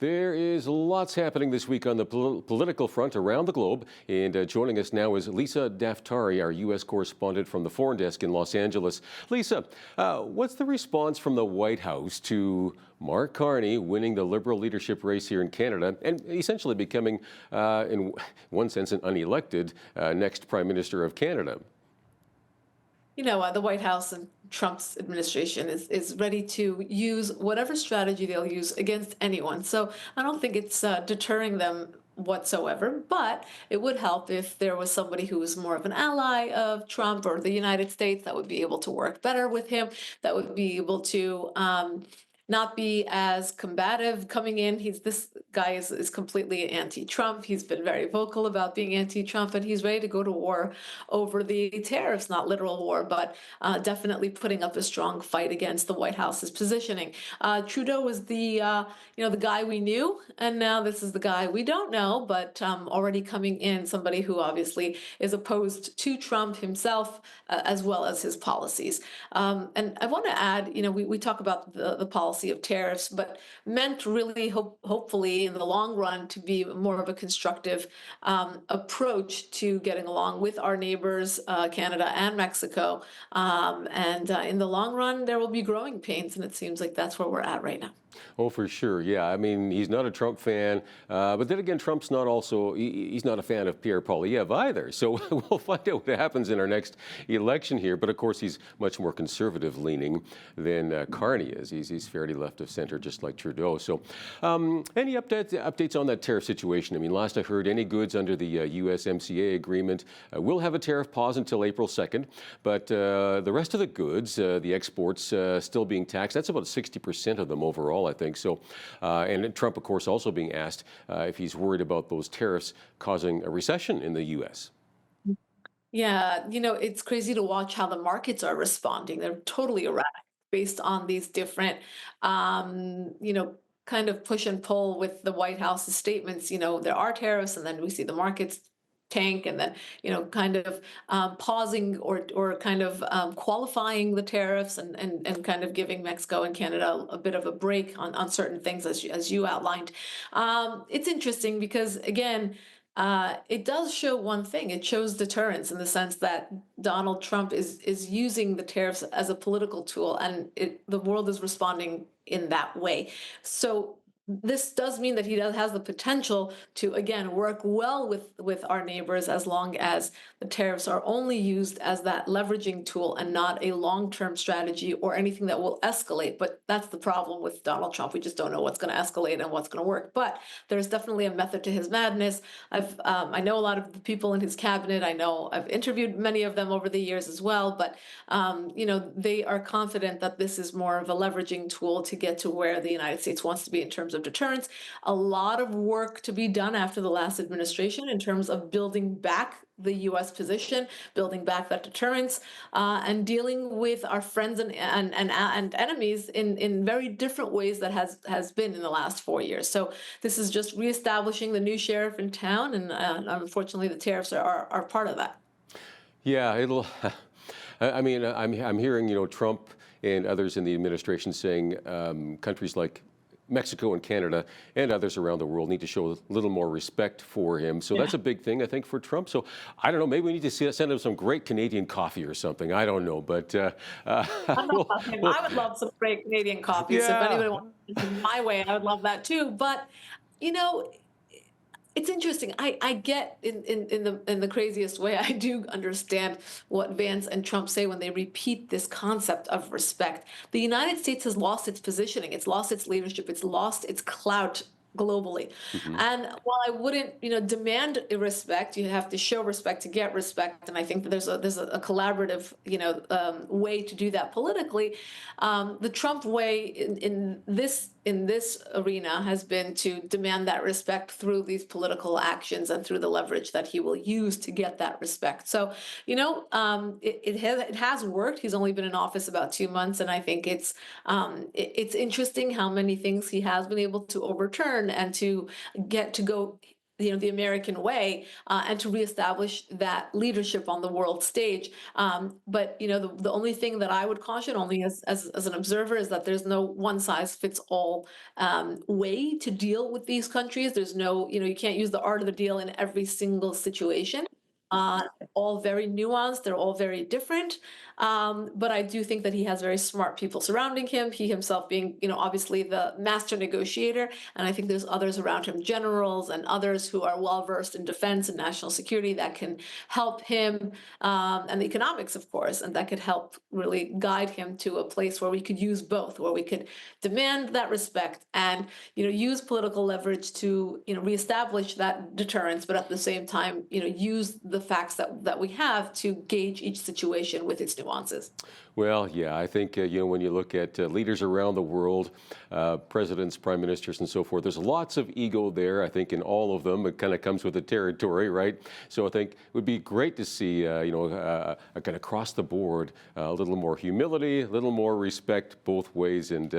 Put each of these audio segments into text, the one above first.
There is lots happening this week on the political front around the globe. And joining us now is Lisa Daftari, our U.S. correspondent from the Foreign Desk in Los Angeles. Lisa, what's the response from the White House to Mark Carney winning the Liberal leadership race here in Canada and essentially becoming, in one sense, an unelected next Prime Minister of Canada? The White House and Trump's administration is ready to use whatever strategy they'll use against anyone. So I don't think it's deterring them whatsoever, but it would help if there was somebody who was more of an ally of Trump or the United States that would be able to work better with him, that would be able to not be as combative coming in. This guy is completely anti-Trump. He's been very vocal about being anti-Trump, and he's ready to go to war over the tariffs, not literal war, but definitely putting up a strong fight against the White House's positioning. Trudeau was the guy we knew, and now this is the guy we don't know, but already coming in, somebody who obviously is opposed to Trump himself, as well as his policies. And I want to add, we talk about the policy of tariffs, but meant really hopefully in the long run to be more of a constructive approach to getting along with our neighbors, Canada and Mexico. And in the long run, there will be growing pains, and it seems like that's where we're at right now. Oh, for sure. Yeah. I mean, he's not a Trump fan. But then again, Trump's not also, he's not a fan of Pierre Poilievre either. So we'll find out what happens in our next election here. But of course, he's much more conservative leaning than Carney is. He's fairly left of center, just like Trudeau. So any updates on that tariff situation? I mean, last I heard, any goods under the USMCA agreement will have a tariff pause until April 2nd. But the rest of the goods, the exports still being taxed, that's about 60% of them overall, I think. So, and Trump, of course, also being asked if he's worried about those tariffs causing a recession in the U.S. Yeah, it's crazy to watch how the markets are responding. They're totally erratic based on these different, kind of push and pull with the White House's statements. There are tariffs, and then we see the markets tank, and then kind of pausing or kind of qualifying the tariffs, and kind of giving Mexico and Canada a bit of a break on certain things, as you outlined. It's interesting because, again, it does show one thing. It shows deterrence in the sense that Donald Trump is using the tariffs as a political tool, and the world is responding in that way. So this does mean that he has the potential to, again, work well with our neighbors, as long as the tariffs are only used as that leveraging tool and not a long-term strategy or anything that will escalate. But that's the problem with Donald Trump. We just don't know what's going to escalate and what's going to work. But there's definitely a method to his madness. I know a lot of the people in his cabinet. I know I've interviewed many of them over the years as well. But they are confident that this is more of a leveraging tool to get to where the United States wants to be in terms of deterrence. A lot of work to be done after the last administration in terms of building back the U.S. position, building back that deterrence, and dealing with our friends and enemies in very different ways that has been in the last 4 years. So this is just reestablishing the new sheriff in town, and unfortunately, the tariffs are part of that. Yeah, it'll. I mean, I'm hearing Trump and others in the administration saying countries like Mexico and Canada and others around the world need to show a little more respect for him. So that's a big thing, I think, for Trump. So I don't know, maybe we need to send him some great Canadian coffee or something. I don't know, but I would love some great Canadian coffee. Yeah. So if anybody wants to my way, I would love that too. But it's interesting. I get in the craziest way. I do understand what Vance and Trump say when they repeat this concept of respect. The United States has lost its positioning. It's lost its leadership. It's lost its clout globally. And while I wouldn't, demand respect, you have to show respect to get respect. And I think that there's a collaborative, way to do that politically. The Trump way in this arena has been to demand that respect through these political actions and through the leverage that he will use to get that respect. So, it has worked. He's only been in office about 2 months, and I think it's interesting how many things he has been able to overturn and to get to go the American way, and to reestablish that leadership on the world stage. But the only thing that I would caution, only as an observer, is that there's no one size fits all way to deal with these countries. There's no, you can't use the art of the deal in every single situation. Uh, all very nuanced. They're all very different. But I do think that he has very smart people surrounding him. He himself being, obviously the master negotiator. And I think there's others around him, generals and others who are well versed in defense and national security that can help him, and the economics, of course, and that could help really guide him to a place where we could use both, where we could demand that respect and, use political leverage to, reestablish that deterrence, but at the same time, use the facts that we have to gauge each situation with its nuances. Well, yeah, I think, when you look at leaders around the world, presidents, prime ministers, and so forth, there's lots of ego there, I think, in all of them. It kind of comes with the territory, right? So I think it would be great to see, kind of across the board, a little more humility, a little more respect both ways. And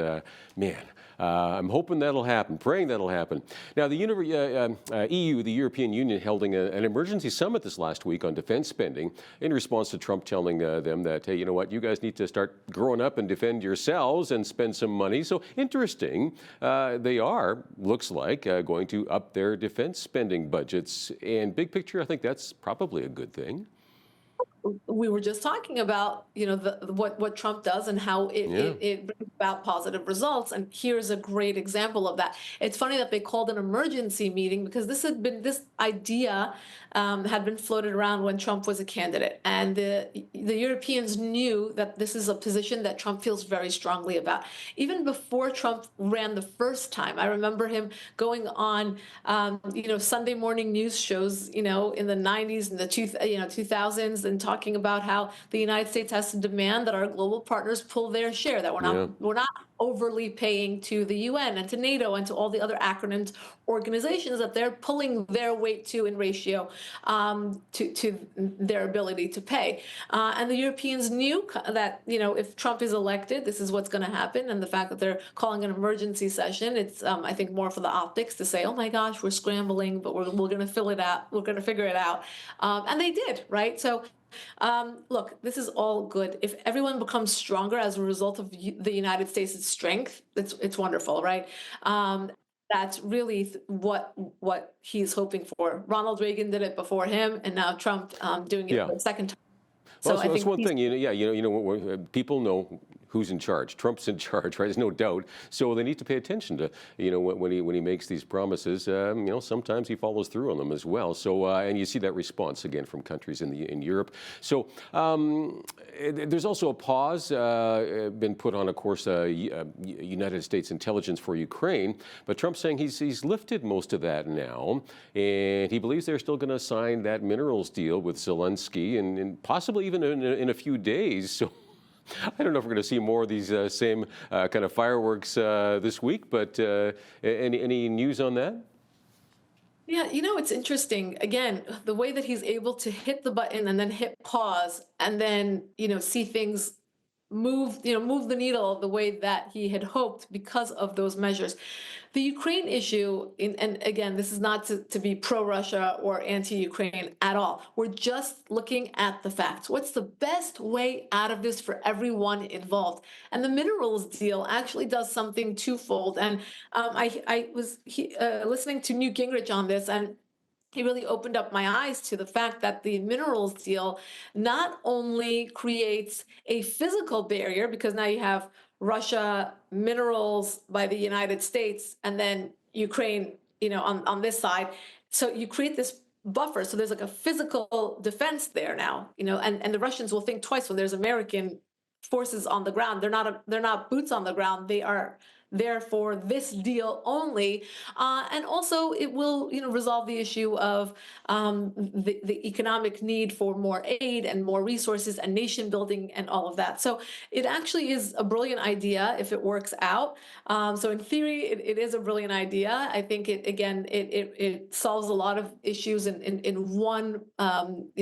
man, I'm hoping that'll happen, praying that'll happen. Now, the EU, the European Union, held an emergency summit this last week on defense spending in response to Trump telling them that, hey, you know what, you guys need to start growing up and defend yourselves and spend some money. So interesting, they are, looks like, going to up their defense spending budgets. And big picture, I think that's probably a good thing. We were just talking about, what Trump does and how it brings about positive results. And here's a great example of that. It's funny that they called an emergency meeting because this idea had been floated around when Trump was a candidate. And the Europeans knew that this is a position that Trump feels very strongly about. Even before Trump ran the first time, I remember him going on, Sunday morning news shows, in the 90s and the 2000s, and talking about how the United States has to demand that our global partners pull their share, that we're not overly paying to the UN and to NATO and to all the other acronymed organizations, that they're pulling their weight to in ratio to their ability to pay. And the Europeans knew that, if Trump is elected, this is what's going to happen. And the fact that they're calling an emergency session, it's, I think, more for the optics to say, oh my gosh, we're scrambling, but we're going to fill it out. We're going to figure it out. And they did, right? So look, this is all good. If everyone becomes stronger as a result of the United States' strength, it's wonderful, right? That's really what he's hoping for. Ronald Reagan did it before him, and now Trump doing it for the second time. Well, So so I that's think one thing. People know who's in charge. Trump's in charge, right? There's no doubt. So they need to pay attention to, when he makes these promises. Sometimes he follows through on them as well. So and you see that response again from countries in Europe. So there's also a pause been put on, of course, United States intelligence for Ukraine. But Trump's saying he's lifted most of that now, and he believes they're still going to sign that minerals deal with Zelensky and possibly even in a few days. So I don't know if we're going to see more of these same kind of fireworks this week, but any news on that? Yeah, it's interesting. Again, the way that he's able to hit the button and then hit pause and then, see things move the needle the way that he had hoped because of those measures. The Ukraine issue, and again, this is not to be pro-Russia or anti-Ukraine at all. We're just looking at the facts. What's the best way out of this for everyone involved? And the minerals deal actually does something twofold. And I was listening to Newt Gingrich on this, and he really opened up my eyes to the fact that the minerals deal not only creates a physical barrier, because now you have Russia minerals by the United States and then Ukraine, on this side. So you create this buffer. So there's like a physical defense there now, and the Russians will think twice when there's American forces on the ground. They're not boots on the ground. They are there for this deal only, and also it will, resolve the issue of the economic need for more aid and more resources and nation building and all of that. So it actually is a brilliant idea if it works out. So in theory, it is a brilliant idea. I think it solves a lot of issues in one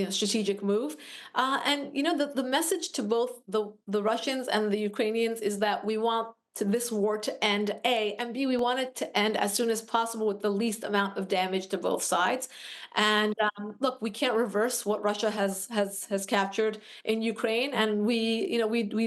strategic move. And the message to both the Russians and the Ukrainians is that we want to this war to end, A, and B, we want it to end as soon as possible with the least amount of damage to both sides. And look, we can't reverse what Russia has captured in Ukraine, and we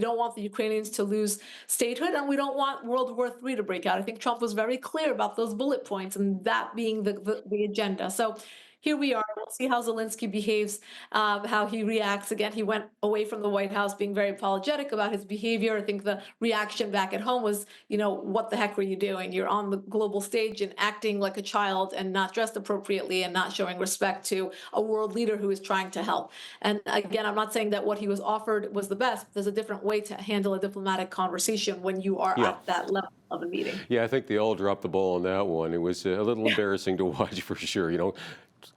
don't want the Ukrainians to lose statehood, and we don't want World War III to break out. I think Trump was very clear about those bullet points, and that being the agenda. So here we are. We'll see how Zelensky behaves, how he reacts. Again, he went away from the White House being very apologetic about his behavior. I think the reaction back at home was, what the heck were you doing? You're on the global stage and acting like a child and not dressed appropriately and not showing respect to a world leader who is trying to help. And again, I'm not saying that what he was offered was the best. There's a different way to handle a diplomatic conversation when you are at that level of a meeting. Yeah, I think they all dropped the ball on that one. It was a little embarrassing to watch for sure.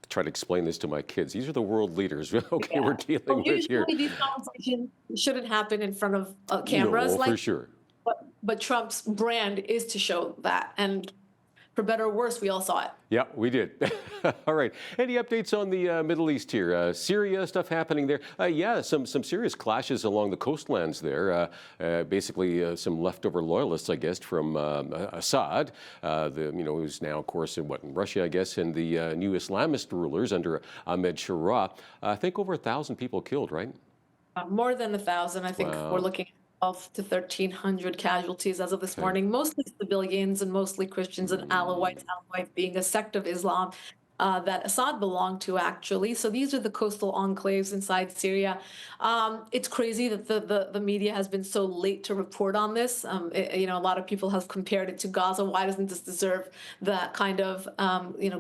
Try to explain this to my kids. These are the world leaders. Okay, we're dealing with here. Usually these conversations shouldn't happen in front of cameras. No, for sure. But Trump's brand is to show that. And for better or worse, we all saw it. Yeah, we did. All right. Any updates on the Middle East here? Syria, stuff happening there? Yeah, some serious clashes along the coastlands there. Basically, some leftover loyalists, I guess, from Assad, who's now, of course, in Russia, I guess, and the new Islamist rulers under Ahmed Shara. I think over 1,000 people killed, right? More than 1,000. I think we're looking at 1,200 to 1,300 casualties as of this morning, mostly civilians and mostly Christians and Alawites being a sect of Islam that Assad belonged to, actually. So these are the coastal enclaves inside Syria. It's crazy that the media has been so late to report on this. A lot of people have compared it to Gaza. Why doesn't this deserve that kind of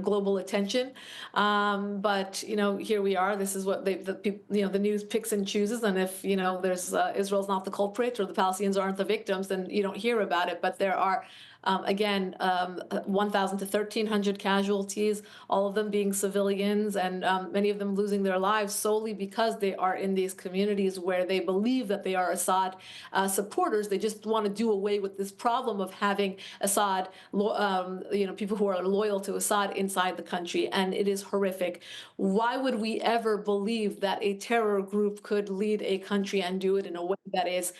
global attention? But here we are. This is what the news picks and chooses. And if there's Israel's not the culprit or the Palestinians aren't the victims, then you don't hear about it. But there are 1,000 to 1,300 casualties, all of them being civilians, and many of them losing their lives solely because they are in these communities where they believe that they are Assad supporters. They just want to do away with this problem of having Assad, people who are loyal to Assad inside the country, and it is horrific. Why would we ever believe that a terror group could lead a country and do it in a way that is,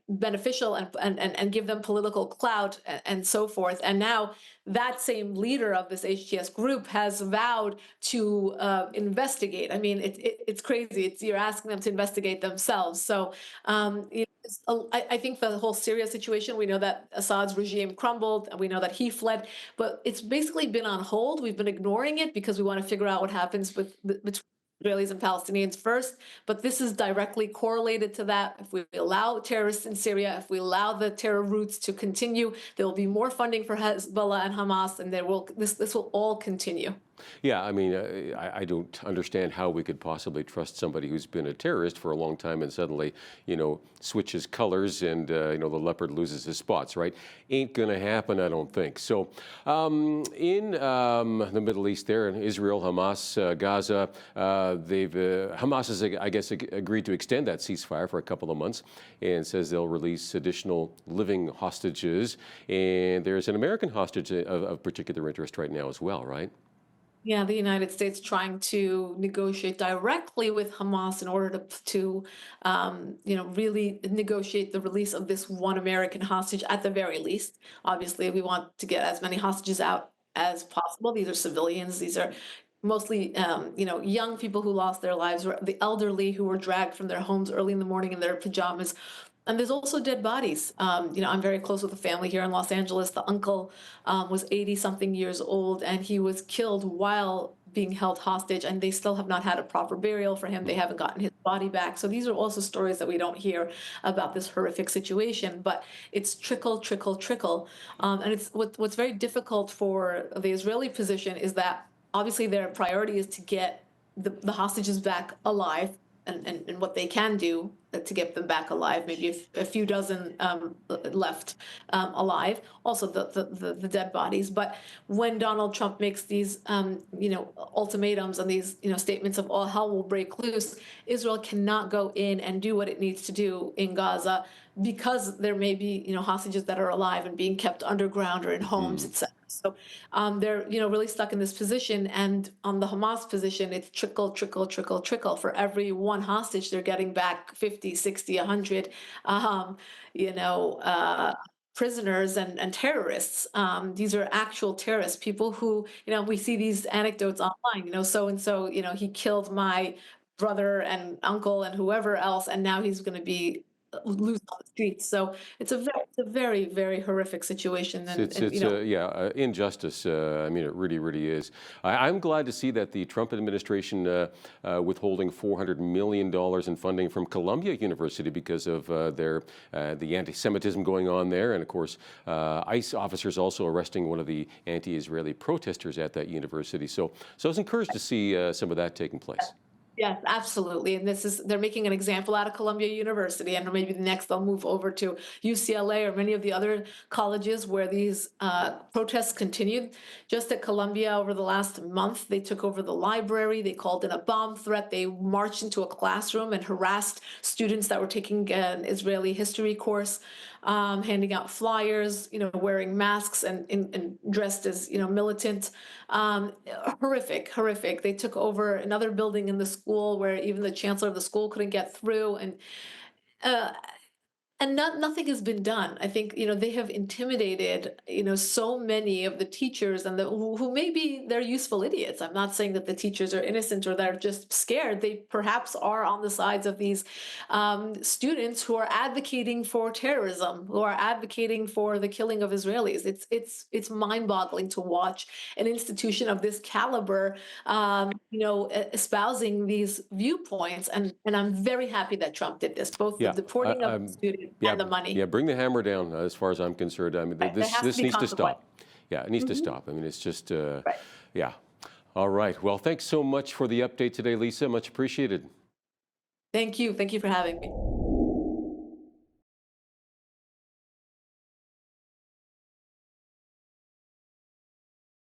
beneficial and give them political clout and so forth? And now that same leader of this HTS group has vowed to investigate. I mean, it's crazy. You're asking them to investigate themselves. So I think the whole Syria situation, we know that Assad's regime crumbled, and we know that he fled, but it's basically been on hold. We've been ignoring it because we want to figure out what happens between Israelis and Palestinians first, but this is directly correlated to that. If we allow terrorists in Syria, if we allow the terror routes to continue, there will be more funding for Hezbollah and Hamas, and this will all continue. Yeah, I mean, I don't understand how we could possibly trust somebody who's been a terrorist for a long time and suddenly, switches colors and, the leopard loses his spots, right? Ain't going to happen, I don't think. So in the Middle East there, in Israel, Hamas, Gaza, Hamas has, I guess, agreed to extend that ceasefire for a couple of months and says they'll release additional living hostages. And there's an American hostage of particular interest right now as well, right? Yeah, the United States trying to negotiate directly with Hamas in order to really negotiate the release of this one American hostage at the very least. Obviously, we want to get as many hostages out as possible. These are civilians. These are mostly, young people who lost their lives, or the elderly who were dragged from their homes early in the morning in their pajamas. And there's also dead bodies. I'm very close with a family here in Los Angeles. The uncle was 80-something years old, and he was killed while being held hostage, and they still have not had a proper burial for him. They haven't gotten his body back. So these are also stories that we don't hear about this horrific situation, but it's trickle, trickle, trickle. And it's what's very difficult for the Israeli position is that obviously their priority is to get the hostages back alive, and what they can do to get them back alive, maybe a few dozen left alive, also the dead bodies. But when Donald Trump makes these ultimatums and these statements of all hell will break loose, Israel cannot go in and do what it needs to do in Gaza because there may be hostages that are alive and being kept underground or in homes, etc. So they're really stuck in this position. And on the Hamas position, it's trickle, trickle, trickle, trickle. For every one hostage, they're getting back 50 50, 60, 100, you know, prisoners and terrorists. These are actual terrorists, people who, you know, we see these anecdotes online, you know, so and so, you know, he killed my brother and uncle and whoever else, and now he's going to be loose on the streets. So it's a very, very horrific situation, and you know, Injustice. I mean, it really, really is. I'm glad to see that the Trump administration withholding $400 million in funding from Columbia University because of the anti-Semitism going on there, and of course, ICE officers also arresting one of the anti-Israeli protesters at that university. So I was encouraged to see some of that taking place. yes, absolutely. And they're making an example out of Columbia University, and maybe the next they'll move over to UCLA or many of the other colleges where these protests continued. Just at Columbia over the last month, they took over the library, they called in a bomb threat, they marched into a classroom and harassed students that were taking an Israeli history course, handing out flyers, you know, wearing masks and dressed as, you know, militant. Horrific, horrific. They took over another building in the school where even the chancellor of the school couldn't get through, uh, and nothing has been done. I think, you know, they have intimidated, you know, so many of the teachers and who maybe they're useful idiots. I'm not saying that the teachers are innocent or they're just scared. They perhaps are on the sides of these students who are advocating for terrorism, who are advocating for the killing of Israelis. It's mind-boggling to watch an institution of this caliber, you know, espousing these viewpoints. And I'm very happy that Trump did this, both the deporting of the students and the money. Yeah, bring the hammer down as far as I'm concerned. I mean, this needs to stop. Yeah, it needs to stop. I mean, it's just, yeah. All right. Well, thanks so much for the update today, Lisa. Much appreciated. Thank you. Thank you for having me.